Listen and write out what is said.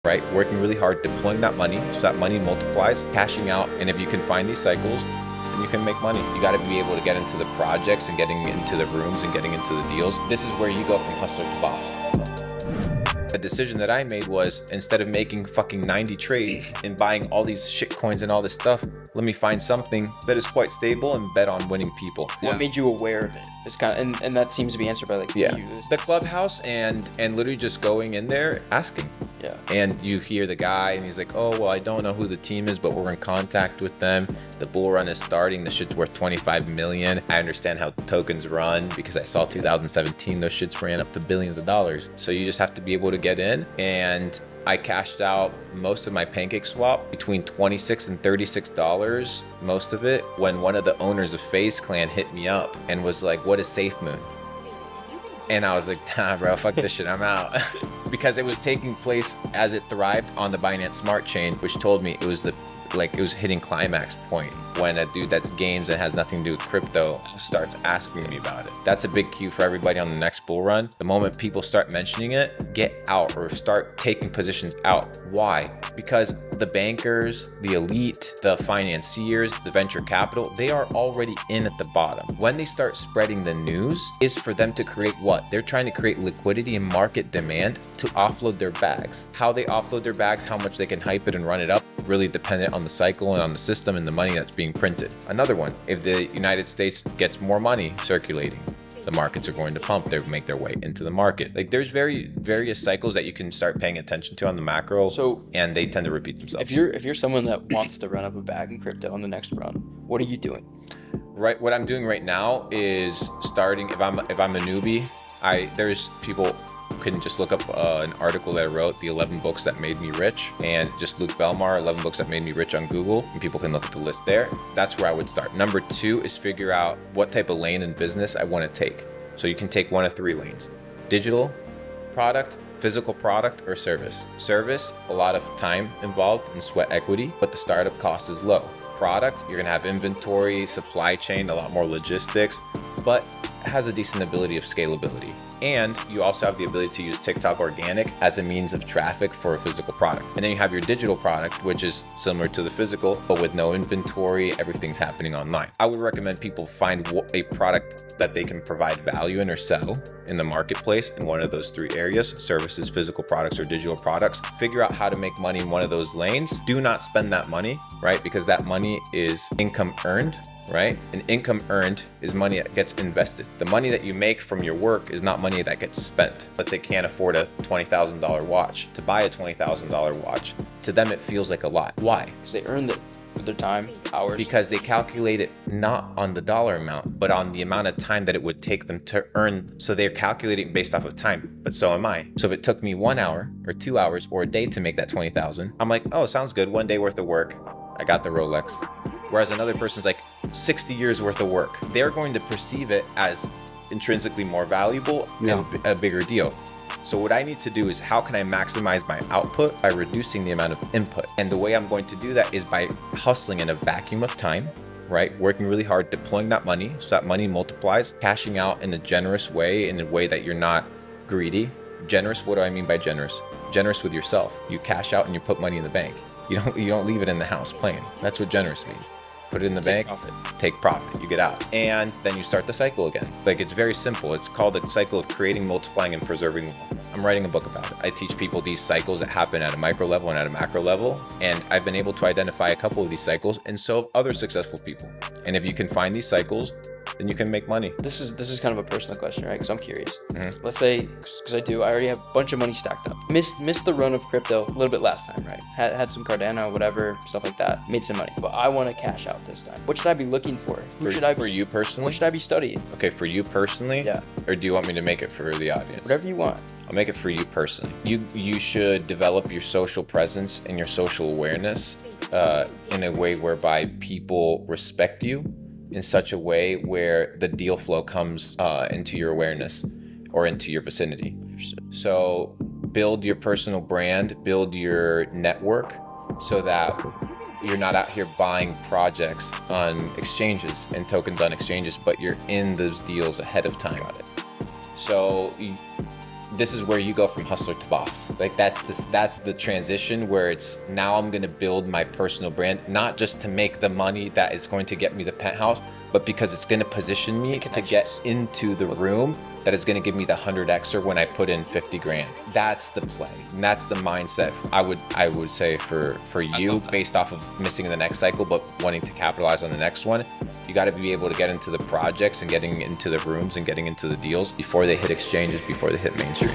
right? Working really hard, deploying that money so that money multiplies, cashing out. And if you can find these cycles, then you can make money. You got to be able to get into the projects and getting into the rooms and getting into the deals. This is where you go from hustler to boss. The decision that I made was, instead of making fucking 90 trades and buying all these shit coins and all this stuff, let me find something that is quite stable and bet on winning people. What made you aware of it? It's kind of, and that seems to be answered by like the clubhouse and literally just going in there asking. Yeah. And you hear the guy and he's like, oh, well, I don't know who the team is, but we're in contact with them. The bull run is starting. The shit's worth 25 million. I understand how tokens run because I saw 2017, those shits ran up to billions of dollars. So you just have to be able to get in. And I cashed out most of my pancake swap between $26 and $36, most of it, when one of the owners of FaZe Clan hit me up and was like, what is SafeMoon? And I was like, nah, bro, fuck this shit, I'm out. Because it was taking place as it thrived on the Binance Smart Chain, which told me it was it was hitting climax point when a dude that games and has nothing to do with crypto starts asking me about it. That's a big cue for everybody on the next bull run. The moment people start mentioning it, get out or start taking positions out. Why? Because the bankers, the elite, the financiers, the venture capital, they are already in at the bottom. When they start spreading the news is for them to create what? They're trying to create liquidity and market demand to offload their bags. How they offload their bags, how much they can hype it and run it up, really dependent on the cycle and on the system and the money that's being printed. Another one, if the United States gets more money circulating, the markets are going to pump. They make their way into the market. Like, there's various cycles that you can start paying attention to on the macro, and they tend to repeat themselves. If you're someone that wants to run up a bag in crypto on the next run, what are you doing? Right, what I'm doing right now is starting. If I'm a newbie, there's people can just look up an article that I wrote, the 11 books that made me rich, and just Luke Belmar, 11 books that made me rich on Google, and people can look at the list there. That's where I would start. Number 2 is figure out what type of lane in business I want to take. So you can take one of 3 lanes: digital product, physical product, or service. Service, a lot of time involved and sweat equity, but the startup cost is low. Product, you're gonna have inventory, supply chain, a lot more logistics, but has a decent ability of scalability. And you also have the ability to use TikTok organic as a means of traffic for a physical product. And then you have your digital product, which is similar to the physical, but with no inventory, everything's happening online. I would recommend people find a product that they can provide value in or sell in the marketplace in one of those 3 areas: services, physical products, or digital products. Figure out how to make money in one of those lanes. Do not spend that money, right? Because that money is income earned, right? And income earned is money that gets invested. The money that you make from your work is not money that gets spent. Let's say you can't afford a $20,000 watch. To buy a $20,000 watch, to them it feels like a lot. Why? Because they earned it with their time, hours. Because they calculate it not on the dollar amount, but on the amount of time that it would take them to earn. So they're calculating based off of time, but so am I. So if it took me 1 hour or 2 hours or a day to make that 20,000, I'm like, oh, sounds good. 1 day worth of work. I got the Rolex. Whereas another person's like 60 years worth of work. They're going to perceive it as intrinsically more valuable and a bigger deal. So what I need to do is, how can I maximize my output by reducing the amount of input? And the way I'm going to do that is by hustling in a vacuum of time, right? Working really hard, deploying that money so that money multiplies, cashing out in a generous way, in a way that you're not greedy. Generous, what do I mean by generous? Generous with yourself. You cash out and you put money in the bank. You don't leave it in the house playing. That's what generous means. Put it in the bank, take profit, you get out. And then you start the cycle again. Like, it's very simple. It's called the cycle of creating, multiplying, and preserving wealth. I'm writing a book about it. I teach people these cycles that happen at a micro level and at a macro level. And I've been able to identify a couple of these cycles and so have other successful people. And if you can find these cycles, then you can make money. This is kind of a personal question, right? Because I'm curious. Let's say, because I already have a bunch of money stacked up. Missed the run of crypto a little bit last time, right? Had some Cardano, whatever, stuff like that. Made some money, but I want to cash out this time. What should I be looking for? For you personally? What should I be studying? Okay, for you personally? Yeah. Or do you want me to make it for the audience? Whatever you want. I'll make it for you personally. You should develop your social presence and your social awareness in a way whereby people respect you, in such a way where the deal flow comes into your awareness or into your vicinity. So build your personal brand, build your network so that you're not out here buying projects on exchanges and tokens on exchanges, but you're in those deals ahead of time. So this is where you go from hustler to boss. Like that's the transition where it's now I'm going to build my personal brand, not just to make the money that is going to get me the penthouse, but because it's going to position me to get into the room that is going to give me the 100xer when I put in 50 grand. That's the play. And that's the mindset I would say for you, based off of missing the next cycle, but wanting to capitalize on the next one. You got to be able to get into the projects and getting into the rooms and getting into the deals before they hit exchanges, before they hit mainstream.